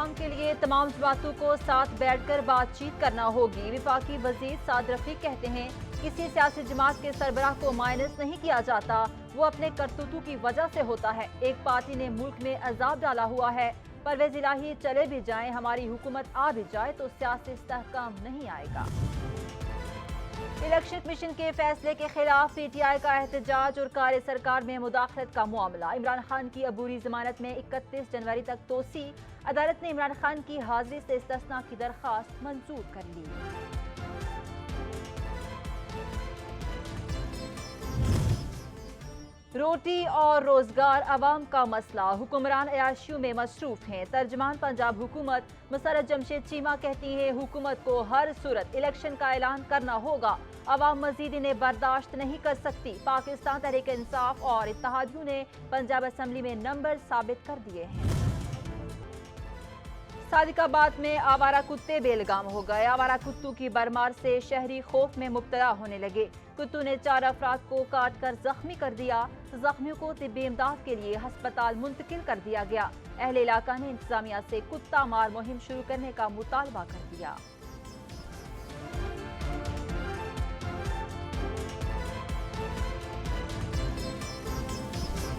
حکام کے لیے تمام جماعتوں کو ساتھ بیٹھ کر بات چیت کرنا ہوگی۔ وفاقی وزیر سعد رفیق کہتے ہیں کسی سیاسی جماعت کے سربراہ کو مائنس نہیں کیا جاتا، وہ اپنے کرتوتوں کی وجہ سے ہوتا ہے۔ ایک پارٹی نے ملک میں عذاب ڈالا ہوا ہے، پرویز الہی چلے بھی جائیں، ہماری حکومت آ بھی جائے تو سیاسی استحکام نہیں آئے گا۔ الیکشن کمیشن کے فیصلے کے خلاف پی ٹی آئی کا احتجاج اور کار سرکار میں مداخلت کا معاملہ۔ عمران خان کی عبوری ضمانت میں 31 جنوری تک توسیع، عدالت نے عمران خان کی حاضری سے استثناء کی درخواست منظور کر لی۔ روٹی اور روزگار عوام کا مسئلہ، حکمران عیاشیوں میں مصروف ہیں۔ ترجمان پنجاب حکومت مسرت جمشید چیمہ کہتی ہیں حکومت کو ہر صورت الیکشن کا اعلان کرنا ہوگا، عوام مزید انہیں برداشت نہیں کر سکتی۔ پاکستان تحریک انصاف اور اتحادیوں نے پنجاب اسمبلی میں نمبر ثابت کر دیے ہیں۔ صادق آباد میں آوارہ کتے بے لگام ہو گئے، آوارہ کتوں کی برمار سے شہری خوف میں مبتلا ہونے لگے۔ کتوں نے 4 افراد کو کاٹ کر زخمی کر دیا، زخمیوں کو طبی امداد کے لیے ہسپتال منتقل کر دیا گیا۔ اہل علاقہ نے انتظامیہ سے کتا مار مہم شروع کرنے کا مطالبہ کر دیا۔